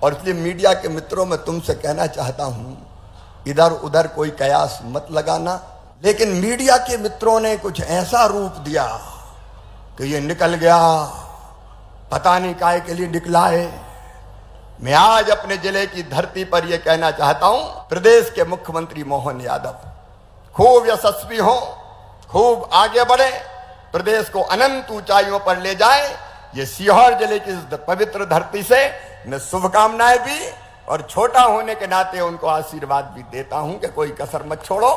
और इसलिए मीडिया के मित्रों में तुमसे कहना चाहता हूं, इधर उधर कोई कयास मत लगाना। लेकिन मीडिया के मित्रों ने कुछ ऐसा रूप दिया कि ये निकल गया, पता नहीं काहे के लिए निकला है। मैं आज अपने जिले की धरती पर यह कहना चाहता हूं, प्रदेश के मुख्यमंत्री मोहन यादव खूब यशस्वी हो, खूब आगे बढ़े, प्रदेश को अनंत ऊंचाइयों पर ले जाए। ये सीहोर जिले की इस पवित्र धरती से मैं शुभकामनाएं भी और छोटा होने के नाते उनको आशीर्वाद भी देता हूं कि कोई कसर मत छोड़ो,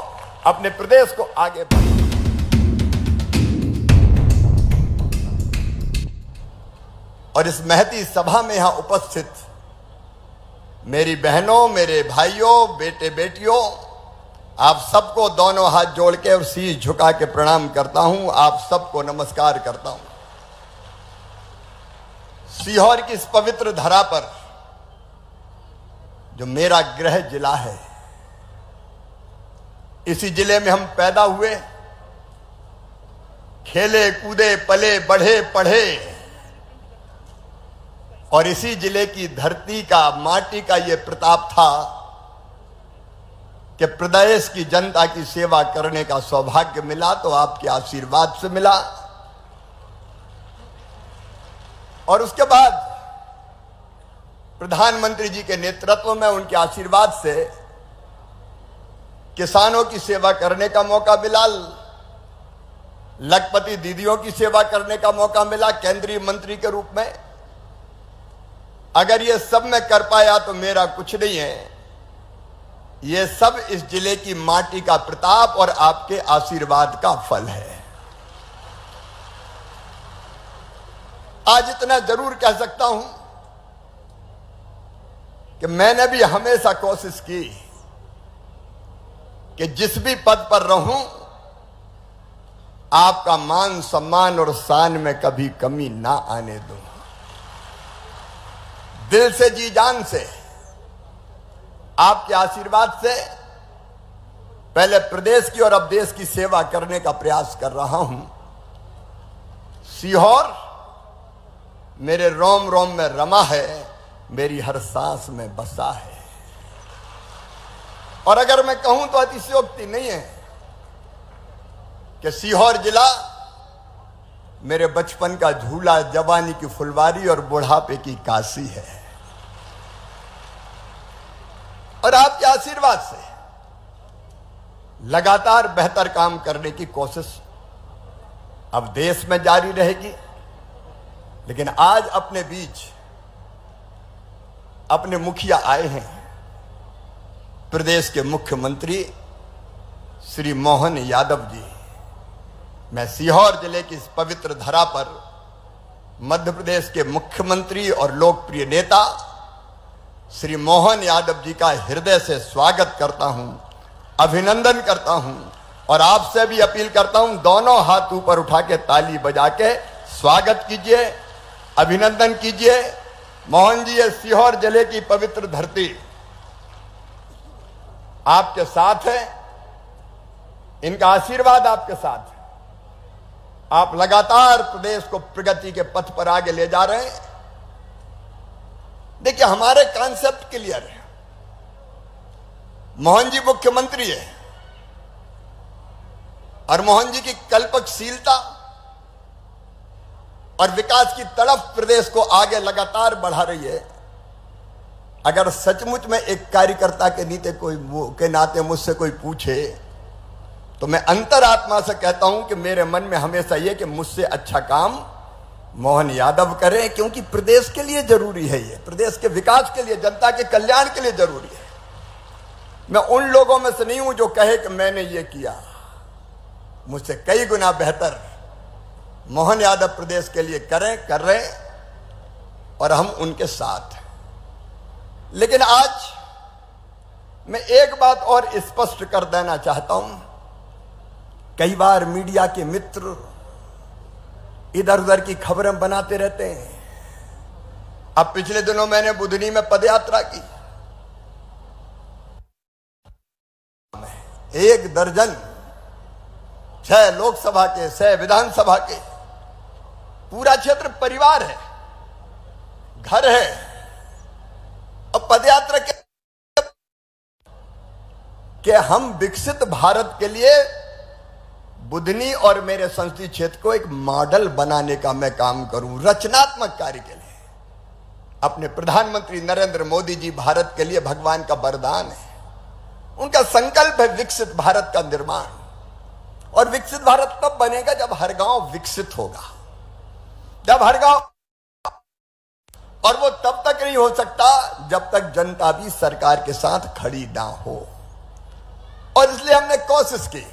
अपने प्रदेश को आगे बढ़ो। और इस महती सभा में यहां उपस्थित मेरी बहनों, मेरे भाइयों, बेटे बेटियों, आप सबको दोनों हाथ जोड़ के और शीश झुका के प्रणाम करता हूं। आप सबको नमस्कार करता हूं। सीहोर की इस पवित्र धरा पर जो मेरा गृह जिला है, इसी जिले में हम पैदा हुए, खेले कूदे, पले बढ़े पढ़े, और इसी जिले की धरती का, माटी का यह प्रताप था कि प्रदेश की जनता की सेवा करने का सौभाग्य मिला तो आपके आशीर्वाद से मिला। और उसके बाद प्रधानमंत्री जी के नेतृत्व में, उनके आशीर्वाद से किसानों की सेवा करने का मौका मिला, लखपति दीदियों की सेवा करने का मौका मिला केंद्रीय मंत्री के रूप में। अगर ये सब मैं कर पाया तो मेरा कुछ नहीं है, ये सब इस जिले की माटी का प्रताप और आपके आशीर्वाद का फल है। आज इतना जरूर कह सकता हूं कि मैंने भी हमेशा कोशिश की कि जिस भी पद पर रहूं, आपका मान सम्मान और शान में कभी कमी ना आने दूं। दिल से, जी जान से, आपके आशीर्वाद से पहले प्रदेश की और अब देश की सेवा करने का प्रयास कर रहा हूं। सीहोर मेरे रोम रोम में रमा है, मेरी हर सांस में बसा है। और अगर मैं कहूं तो अतिशयोक्ति नहीं है कि सीहोर जिला मेरे बचपन का झूला, जवानी की फुलवारी और बुढ़ापे की काशी है। और आपके आशीर्वाद से लगातार बेहतर काम करने की कोशिश अब देश में जारी रहेगी। लेकिन आज अपने बीच अपने मुखिया आए हैं, प्रदेश के मुख्यमंत्री श्री मोहन यादव जी। मैं सीहोर जिले की इस पवित्र धरा पर मध्य प्रदेश के मुख्यमंत्री और लोकप्रिय नेता श्री मोहन यादव जी का हृदय से स्वागत करता हूं, अभिनंदन करता हूं और आपसे भी अपील करता हूं, दोनों हाथ ऊपर उठा के ताली बजा के स्वागत कीजिए, अभिनंदन कीजिए। मोहन जी, ये सीहोर जिले की पवित्र धरती आपके साथ है, इनका आशीर्वाद आपके साथ है। आप लगातार प्रदेश को प्रगति के पथ पर आगे ले जा रहे हैं। देखिए, हमारे कॉन्सेप्ट क्लियर है। मोहन जी मुख्यमंत्री है और मोहन जी की कल्पकशीलता और विकास की तड़फ प्रदेश को आगे लगातार बढ़ा रही है। अगर सचमुच में एक कार्यकर्ता के नाते मुझसे कोई पूछे तो मैं अंतरात्मा से कहता हूं कि मेरे मन में हमेशा यह कि मुझसे अच्छा काम मोहन यादव करें, क्योंकि प्रदेश के लिए जरूरी है, ये प्रदेश के विकास के लिए, जनता के कल्याण के लिए जरूरी है। मैं उन लोगों में से नहीं हूं जो कहे कि मैंने ये किया। मुझसे कई गुना बेहतर मोहन यादव प्रदेश के लिए कर रहे और हम उनके साथ हैं। लेकिन आज मैं एक बात और स्पष्ट कर देना चाहता हूं। कई बार मीडिया के मित्र इधर उधर की खबरें बनाते रहते हैं। अब पिछले दिनों मैंने बुधनी में पदयात्रा की, 1 दर्जन 6 लोकसभा के, 6 विधानसभा के, पूरा क्षेत्र परिवार है, घर है। पदयात्रा के हम विकसित भारत के लिए बुधनी और मेरे संसदीय क्षेत्र को एक मॉडल बनाने का मैं काम करूं, रचनात्मक कार्य के लिए। अपने प्रधानमंत्री नरेंद्र मोदी जी भारत के लिए भगवान का वरदान है। उनका संकल्प है विकसित भारत का निर्माण, और विकसित भारत तब बनेगा जब हर गांव विकसित होगा, जब हर गांव, और वो तब तक नहीं हो सकता जब तक जनता भी सरकार के साथ खड़ी ना हो। और इसलिए हमने कोशिश की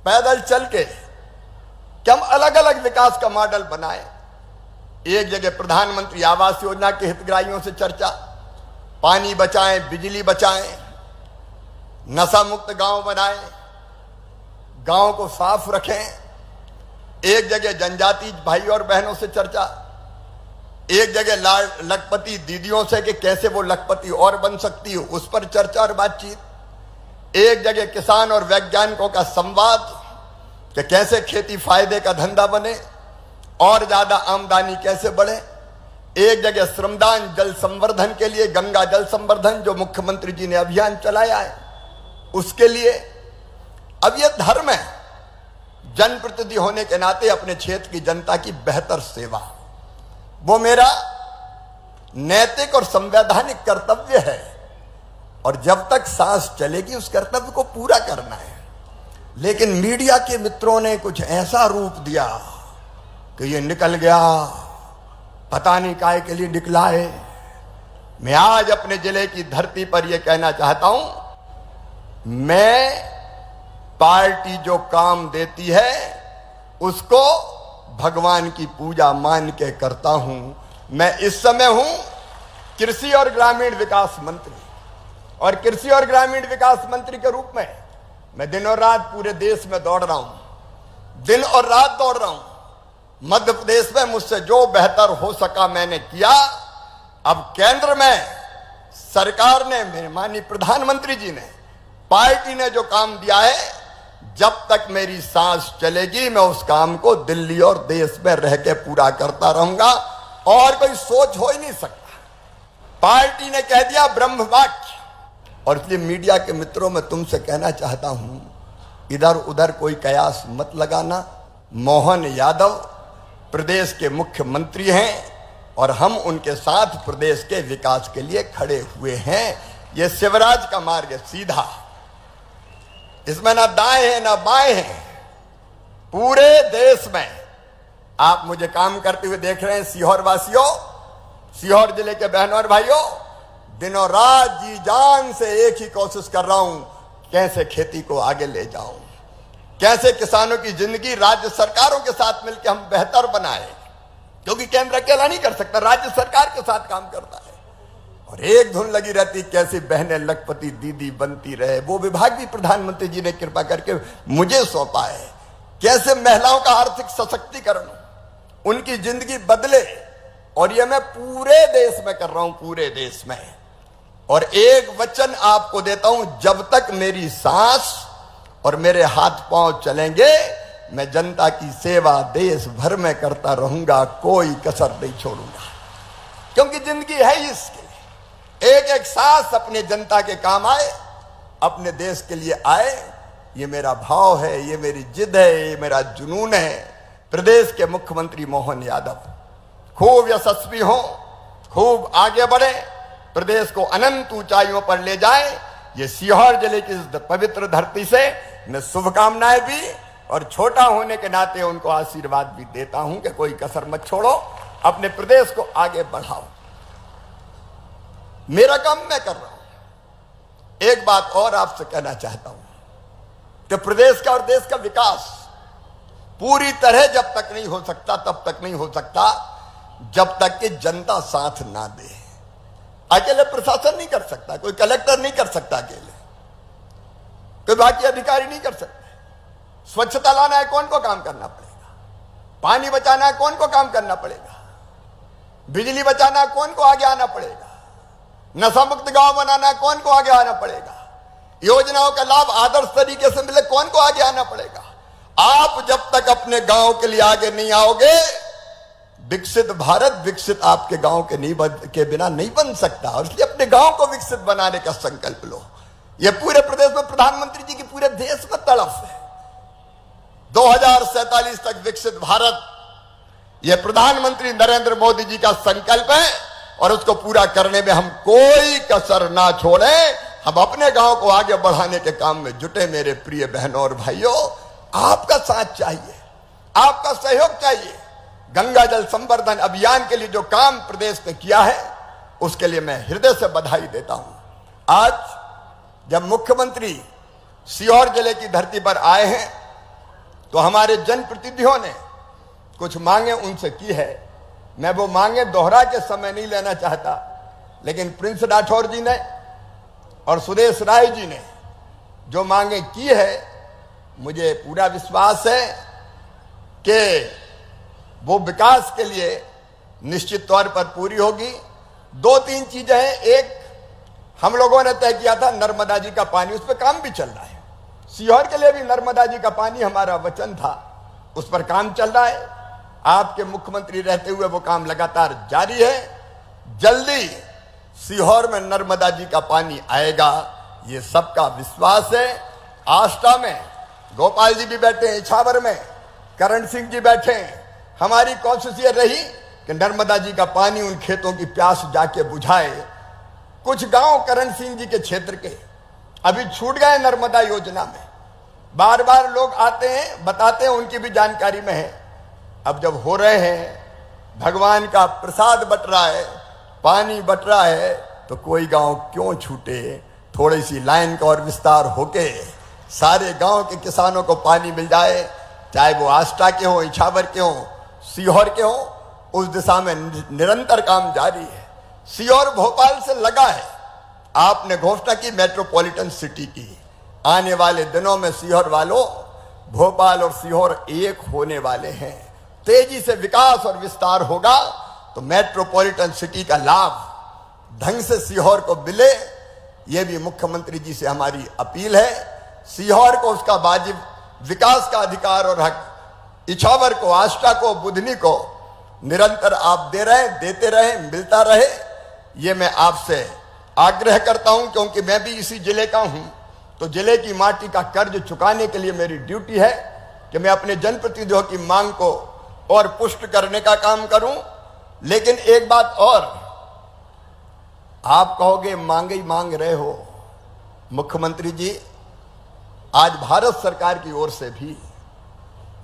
पैदल चल के कि हम अलग अलग विकास का मॉडल बनाए। एक जगह प्रधानमंत्री आवास योजना के हितग्राहियों से चर्चा, पानी बचाएं, बिजली बचाएं, नशा मुक्त गांव बनाएं, गांव को साफ रखें। एक जगह जनजाति भाई और बहनों से चर्चा, एक जगह लखपति दीदियों से कि कैसे वो लखपति और बन सकती हो, उस पर चर्चा और बातचीत। एक जगह किसान और वैज्ञानिकों का संवाद कि कैसे खेती फायदे का धंधा बने और ज्यादा आमदनी कैसे बढ़े। एक जगह श्रमदान जल संवर्धन के लिए, गंगा जल संवर्धन जो मुख्यमंत्री जी ने अभियान चलाया है उसके लिए। अब यह धर्म है, जनप्रतिनिधि होने के नाते अपने क्षेत्र की जनता की बेहतर सेवा, वो मेरा नैतिक और संवैधानिक कर्तव्य है। और जब तक सांस चलेगी उस कर्तव्य को पूरा करना है। लेकिन मीडिया के मित्रों ने कुछ ऐसा रूप दिया कि ये निकल गया, पता नहीं काहे के लिए निकला है। मैं आज अपने जिले की धरती पर यह कहना चाहता हूं, मैं पार्टी जो काम देती है उसको भगवान की पूजा मान के करता हूं। मैं इस समय हूं कृषि और ग्रामीण विकास मंत्री, और कृषि और ग्रामीण विकास मंत्री के रूप में मैं दिन और रात पूरे देश में दौड़ रहा हूं, दिन और रात दौड़ रहा हूं। मध्य प्रदेश में मुझसे जो बेहतर हो सका मैंने किया। अब केंद्र में सरकार ने, मेरे माननीय प्रधानमंत्री जी ने, पार्टी ने जो काम दिया है, जब तक मेरी सांस चलेगी मैं उस काम को दिल्ली और देश में रह के पूरा करता रहूंगा, और कोई सोच हो ही नहीं सकता। पार्टी ने कह दिया ब्रह्म वाक्य। और इसलिए मीडिया के मित्रों में तुमसे कहना चाहता हूं, इधर उधर कोई कयास मत लगाना। मोहन यादव प्रदेश के मुख्यमंत्री हैं और हम उनके साथ प्रदेश के विकास के लिए खड़े हुए हैं। ये शिवराज का मार्ग है, सीधा, इसमें ना दाएं हैं ना बाएं हैं। पूरे देश में आप मुझे काम करते हुए देख रहे हैं। सीहोर वासियों, सीहोर जिले के बहनों और भाइयों, दिनों रात जी जान से एक ही कोशिश कर रहा हूं, कैसे खेती को आगे ले जाऊं, कैसे किसानों की जिंदगी राज्य सरकारों के साथ मिलकर हम बेहतर बनाए, क्योंकि केंद्र अकेला नहीं कर सकता, राज्य सरकार के साथ काम करता है। और एक धुन लगी रहती कैसे बहनें लखपति दीदी बनती रहे। वो विभाग भी प्रधानमंत्री जी ने कृपा करके मुझे सौंपा है, कैसे महिलाओं का आर्थिक सशक्तिकरण, उनकी जिंदगी बदले। और ये मैं पूरे देश में कर रहा हूं, पूरे देश में। और एक वचन आपको देता हूं, जब तक मेरी सांस और मेरे हाथ पांव चलेंगे मैं जनता की सेवा देश भर में करता रहूंगा, कोई कसर नहीं छोड़ूंगा। क्योंकि जिंदगी है इसके लिए, एक एक सांस अपने जनता के काम आए, अपने देश के लिए आए। ये मेरा भाव है, ये मेरी जिद है, ये मेरा जुनून है। प्रदेश के मुख्यमंत्री मोहन यादव खूब यशस्वी हों, खूब आगे बढ़े, प्रदेश को अनंत ऊंचाइयों पर ले जाए। ये सीहोर जिले की इस पवित्र धरती से मैं शुभकामनाएं भी और छोटा होने के नाते उनको आशीर्वाद भी देता हूं कि कोई कसर मत छोड़ो, अपने प्रदेश को आगे बढ़ाओ। मेरा काम मैं कर रहा हूं। एक बात और आपसे कहना चाहता हूं कि प्रदेश का और देश का विकास पूरी तरह जब तक नहीं हो सकता, तब तक नहीं हो सकता जब तक कि जनता साथ ना दे। अकेले प्रशासन नहीं कर सकता, कोई कलेक्टर नहीं कर सकता, अकेले कोई बाकी अधिकारी नहीं कर सकता। स्वच्छता लाना है, कौन को काम करना पड़ेगा। पानी बचाना है, कौन को काम करना पड़ेगा। बिजली बचाना है, कौन को आगे आना पड़ेगा। नशा मुक्त गांव बनाना है, कौन को आगे आना पड़ेगा। योजनाओं का लाभ आदर्श तरीके से मिले, कौन को आगे आना पड़ेगा। आप जब तक अपने गांव के लिए आगे नहीं आओगे विकसित भारत विकसित आपके गांव के बिना नहीं बन सकता, और इसलिए अपने गांव को विकसित बनाने का संकल्प लो। यह पूरे प्रदेश में प्रधानमंत्री जी की पूरे देश में तड़फ है। 2047 तक विकसित भारत, यह प्रधानमंत्री नरेंद्र मोदी जी का संकल्प है, और उसको पूरा करने में हम कोई कसर ना छोड़ें। हम अपने गांव को आगे बढ़ाने के काम में जुटे। मेरे प्रिय बहनों और भाइयों, आपका साथ चाहिए, आपका सहयोग चाहिए। गंगा जल संवर्धन अभियान के लिए जो काम प्रदेश ने किया है, उसके लिए मैं हृदय से बधाई देता हूं। आज जब मुख्यमंत्री सीहोर जिले की धरती पर आए हैं, तो हमारे जनप्रतिनिधियों ने कुछ मांगे उनसे की है। मैं वो मांगे दोहरा के समय नहीं लेना चाहता, लेकिन प्रिंस राठौर जी ने और सुरेश राय जी ने जो मांगे की है, मुझे पूरा विश्वास है कि वो विकास के लिए निश्चित तौर पर पूरी होगी। 2-3 चीजें हैं। एक, हम लोगों ने तय किया था नर्मदा जी का पानी, उस पर काम भी चल रहा है। सीहोर के लिए भी नर्मदा जी का पानी हमारा वचन था, उस पर काम चल रहा है। आपके मुख्यमंत्री रहते हुए वो काम लगातार जारी है। जल्दी सीहोर में नर्मदा जी का पानी आएगा, ये सबका विश्वास है। आष्टा में गोपाल जी भी बैठे हैं, इछावर में करण सिंह जी बैठे हैं। हमारी कोशिश ये रही कि नर्मदा जी का पानी उन खेतों की प्यास जाके बुझाए। कुछ गांव करण सिंह जी के क्षेत्र के अभी छूट गए नर्मदा योजना में। बार बार लोग आते हैं, बताते हैं, उनकी भी जानकारी में है। अब जब हो रहे हैं, भगवान का प्रसाद बट रहा है, पानी बट रहा है, तो कोई गांव क्यों छूटे। थोड़ी सी लाइन का और विस्तार होके सारे गांव के किसानों को पानी मिल जाए, चाहे वो आष्टा के हो, इछावर के हो, सीहोर के हो, उस दिशा में निरंतर काम जारी है। सीहोर भोपाल से लगा है। आपने घोषणा की मेट्रोपॉलिटन सिटी की। आने वाले दिनों में सीहोर वालों, भोपाल और सीहोर एक होने वाले हैं। तेजी से विकास और विस्तार होगा तो मेट्रोपॉलिटन सिटी का लाभ ढंग से सीहोर को मिले। यह भी मुख्यमंत्री जी से हमारी अपील है। सीहोर को उसका वाजिब विकास का अधिकार और हक, इछावर को, आष्टा को, बुधनी को निरंतर आप दे रहे, देते रहे, मिलता रहे। ये मैं आपसे आग्रह करता हूं, क्योंकि मैं भी इसी जिले का हूं। तो जिले की माटी का कर्ज चुकाने के लिए मेरी ड्यूटी है कि मैं अपने जनप्रतिनिधियों की मांग को और पुष्ट करने का काम करूं। लेकिन एक बात और, आप कहोगे मांगे ही मांग रहे हो। मुख्यमंत्री जी, आज भारत सरकार की ओर से भी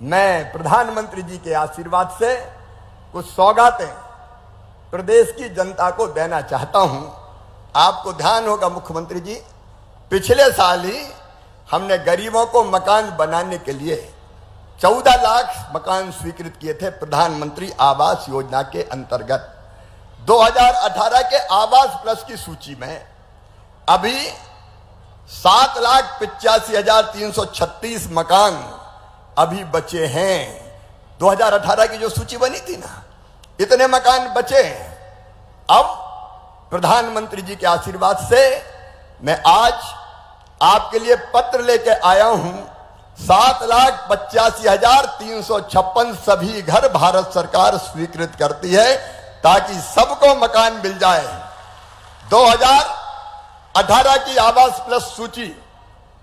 मैं प्रधानमंत्री जी के आशीर्वाद से कुछ सौगातें प्रदेश की जनता को देना चाहता हूं। आपको ध्यान होगा मुख्यमंत्री जी, पिछले साल ही हमने गरीबों को मकान बनाने के लिए 14 लाख मकान स्वीकृत किए थे प्रधानमंत्री आवास योजना के अंतर्गत। 2018 के आवास प्लस की सूची में अभी 7,85,336 मकान अभी बचे हैं। 2018 की जो सूची बनी थी ना, इतने मकान बचे हैं। अब प्रधानमंत्री जी के आशीर्वाद से मैं आज आपके लिए पत्र लेके आया हूं। 7,85,356 सभी घर भारत सरकार स्वीकृत करती है ताकि सबको मकान मिल जाए। 2018 की आवास प्लस सूची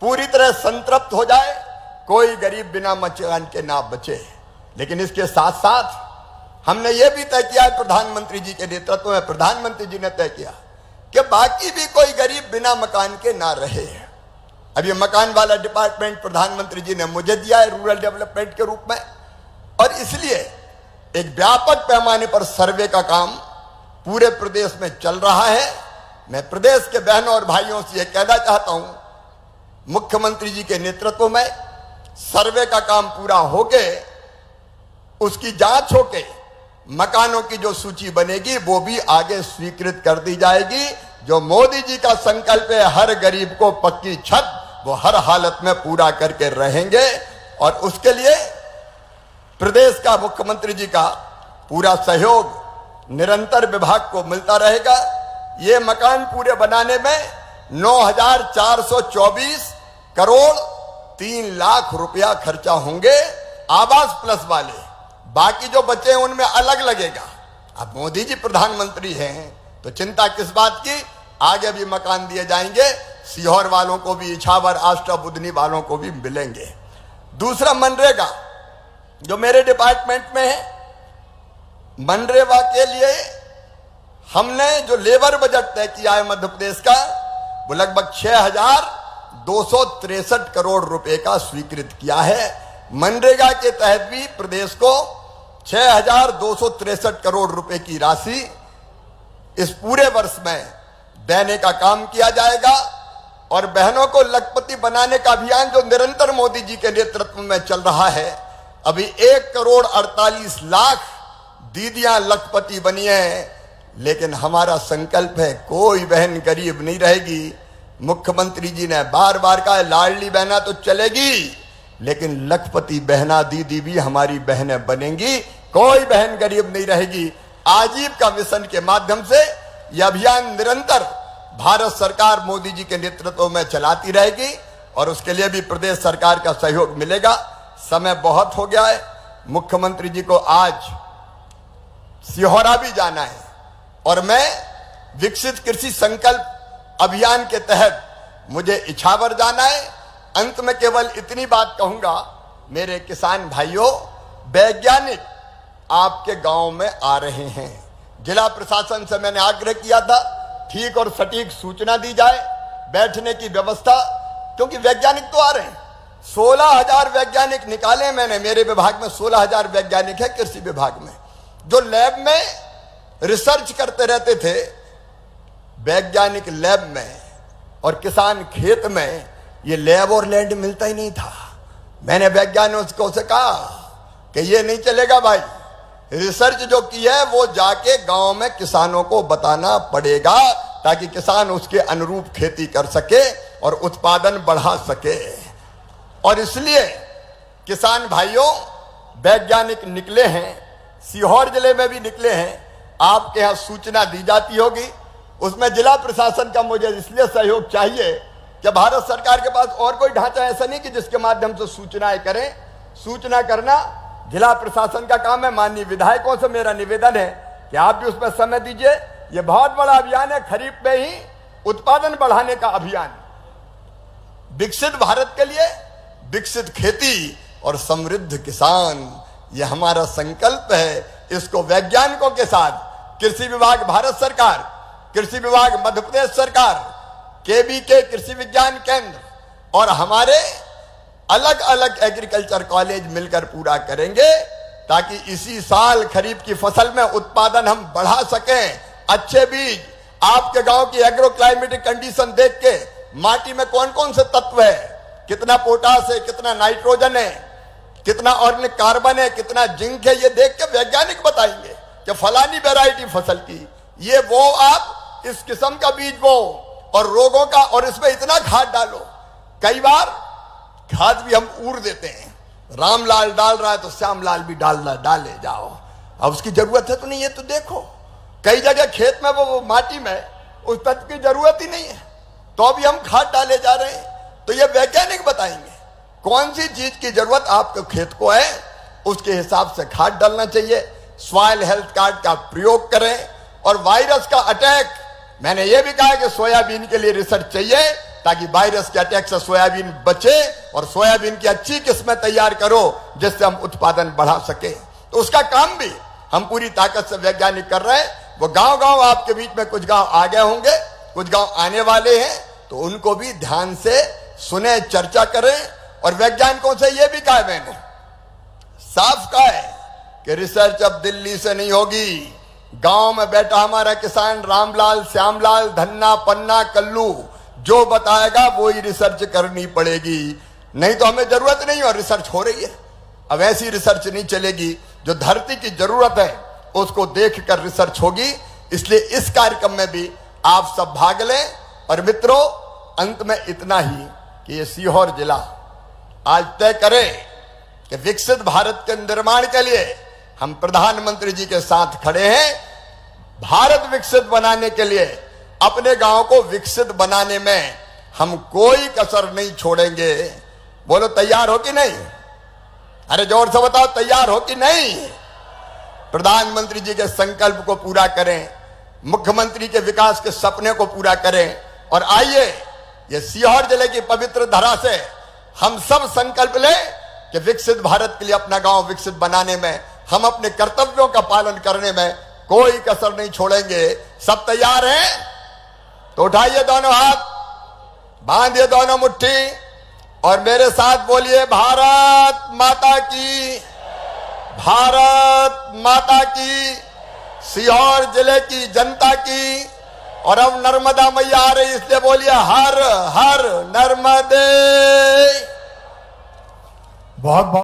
पूरी तरह संतृप्त हो जाए, कोई गरीब बिना मकान के ना बचे। लेकिन इसके साथ साथ हमने ये भी तय किया, प्रधानमंत्री जी के नेतृत्व में प्रधानमंत्री जी ने तय किया कि बाकी भी कोई गरीब बिना मकान के ना रहे। अब ये मकान वाला डिपार्टमेंट प्रधानमंत्री जी ने मुझे दिया है रूरल डेवलपमेंट के रूप में, और इसलिए एक व्यापक पैमाने पर सर्वे का काम पूरे प्रदेश में चल रहा है। मैं प्रदेश के बहनों और भाइयों से यह कहना चाहता हूं, मुख्यमंत्री जी के नेतृत्व में सर्वे का काम पूरा होके, उसकी जांच होके मकानों की जो सूची बनेगी वो भी आगे स्वीकृत कर दी जाएगी। जो मोदी जी का संकल्प है हर गरीब को पक्की छत, वो हर हालत में पूरा करके रहेंगे। और उसके लिए प्रदेश का मुख्यमंत्री जी का पूरा सहयोग निरंतर विभाग को मिलता रहेगा। ये मकान पूरे बनाने में 9,424 करोड़ 3 लाख रुपया खर्चा होंगे। आवास प्लस वाले बाकी जो बचे हैं उनमें अलग लगेगा। अब मोदी जी प्रधानमंत्री हैं तो चिंता किस बात की, आगे भी मकान दिए जाएंगे, सीहोर वालों को भी, इछावर, आष्टा, बुधनी वालों को भी मिलेंगे। दूसरा मनरेगा जो मेरे डिपार्टमेंट में है, मनरेगा के लिए हमने जो लेबर बजट तय किया है मध्य प्रदेश का, वो लगभग 6,263 करोड़ रुपए का स्वीकृत किया है। मनरेगा के तहत भी प्रदेश को 6,263 करोड़ रुपए की राशि इस पूरे वर्ष में देने का काम किया जाएगा। और बहनों को लखपति बनाने का अभियान जो निरंतर मोदी जी के नेतृत्व में चल रहा है, अभी 1,48,00,000 दीदियां लखपति बनी हैं। लेकिन हमारा संकल्प है कोई बहन गरीब नहीं रहेगी। मुख्यमंत्री जी ने बार बार कहा लाडली बहना तो चलेगी, लेकिन लखपति बहना दीदी भी हमारी बहनें बनेंगी, कोई बहन गरीब नहीं रहेगी। आजीविका मिशन के माध्यम से यह अभियान निरंतर भारत सरकार मोदी जी के नेतृत्व में चलाती रहेगी और उसके लिए भी प्रदेश सरकार का सहयोग मिलेगा। समय बहुत हो गया है, मुख्यमंत्री जी को आज सिहोरा भी जाना है और मैं विकसित कृषि संकल्प अभियान के तहत मुझे इछावर जाना है। अंत में केवल इतनी बात कहूंगा, मेरे किसान भाइयों, वैज्ञानिक आपके गांव में आ रहे हैं। जिला प्रशासन से मैंने आग्रह किया था ठीक और सटीक सूचना दी जाए, बैठने की व्यवस्था, क्योंकि वैज्ञानिक तो आ रहे हैं। 16,000 वैज्ञानिक निकाले मैंने, मेरे विभाग में 16,000 वैज्ञानिक है कृषि विभाग में, जो लैब में रिसर्च करते रहते थे। वैज्ञानिक लैब में और किसान खेत में, ये लैब और लैंड मिलता ही नहीं था। मैंने वैज्ञानिकों से कहा कि ये नहीं चलेगा भाई, रिसर्च जो की है वो जाके गांव में किसानों को बताना पड़ेगा, ताकि किसान उसके अनुरूप खेती कर सके और उत्पादन बढ़ा सके। और इसलिए किसान भाइयों, वैज्ञानिक निकले हैं, सीहोर जिले में भी निकले हैं। आपके यहां सूचना दी जाती होगी, उसमें जिला प्रशासन का मुझे इसलिए सहयोग चाहिए कि भारत सरकार के पास और कोई ढांचा ऐसा नहीं कि जिसके माध्यम से सूचनाएं करें। सूचना करना जिला प्रशासन का काम है। माननीय विधायकों से मेरा निवेदन है कि आप भी उसमें समय दीजिए। यह बहुत बड़ा अभियान है, खरीफ में ही उत्पादन बढ़ाने का अभियान। विकसित भारत के लिए विकसित खेती और समृद्ध किसान, यह हमारा संकल्प है। इसको वैज्ञानिकों के साथ कृषि विभाग भारत सरकार, कृषि विभाग मध्य प्रदेश सरकार, केबीके कृषि विज्ञान केंद्र और हमारे अलग अलग एग्रीकल्चर कॉलेज मिलकर पूरा करेंगे, ताकि इसी साल खरीफ की फसल में उत्पादन हम बढ़ा सकें। अच्छे बीज, आपके गांव की एग्रो क्लाइमेटिक कंडीशन देख के माटी में कौन कौन से तत्व है, कितना पोटास है, कितना नाइट्रोजन है, कितना ऑर्गेनिक कार्बन है, कितना जिंक है, ये देख के वैज्ञानिक बताएंगे कि फलानी वैरायटी फसल की ये वो, आप इस किस्म का बीज वो, और रोगों का, और इसमें इतना खाद डालो। कई बार खाद भी हम उड़ देते हैं, रामलाल डाल रहा है तो श्यामलाल भी डाले जाओ, अब उसकी जरूरत है तो नहीं है तो देखो। कई जगह खेत में वो माटी में उस तत्व की जरूरत ही नहीं है, तो अभी हम खाद डाले जा रहे हैं। तो ये वैज्ञानिक बताएंगे कौन सी चीज की जरूरत आपके खेत को है, उसके हिसाब से खाद डालना चाहिए। सॉइल हेल्थ कार्ड का प्रयोग करें। और वायरस का अटैक, मैंने ये भी कहा कि सोयाबीन के लिए रिसर्च चाहिए, ताकि वायरस के अटैक से सोयाबीन बचे, और सोयाबीन की अच्छी किस्में तैयार करो जिससे हम उत्पादन बढ़ा सके। तो उसका काम भी हम पूरी ताकत से वैज्ञानिक कर रहे हैं। वो गांव गांव आपके बीच में कुछ गांव आ गए होंगे, कुछ गांव आने वाले हैं, तो उनको भी ध्यान से सुने, चर्चा करें। और वैज्ञानिकों से यह भी कहा मैंने, साफ कहा है कि रिसर्च अब दिल्ली से नहीं होगी। गांव में बैठा हमारा किसान रामलाल, श्यामलाल, धन्ना, पन्ना, कल्लू जो बताएगा वो ही रिसर्च करनी पड़ेगी, नहीं तो हमें जरूरत नहीं। और रिसर्च हो रही है, अब ऐसी रिसर्च नहीं चलेगी, जो धरती की जरूरत है उसको देखकर रिसर्च होगी। इसलिए इस कार्यक्रम में भी आप सब भाग लें। और मित्रों, अंत में इतना ही कि ये सीहोर जिला आज तय करे कि विकसित भारत के निर्माण के लिए हम प्रधानमंत्री जी के साथ खड़े हैं। भारत विकसित बनाने के लिए, अपने गांव को विकसित बनाने में हम कोई कसर नहीं छोड़ेंगे। बोलो तैयार हो कि नहीं? अरे जोर से बताओ, तैयार हो कि नहीं? प्रधानमंत्री जी के संकल्प को पूरा करें, मुख्यमंत्री के विकास के सपने को पूरा करें। और आइए, ये सीहोर जिले की पवित्र धरा से हम सब संकल्प लें कि विकसित भारत के लिए अपना गांव विकसित बनाने में, हम अपने कर्तव्यों का पालन करने में कोई कसर नहीं छोड़ेंगे। सब तैयार हैं? तो उठाइए दोनों हाथ, बांधिए दोनों मुट्ठी और मेरे साथ बोलिए, भारत माता की, भारत माता की, सीहोर जिले की जनता की। और अब नर्मदा मैया आ रही, इसलिए बोलिए हर हर नर्मदे। बहुत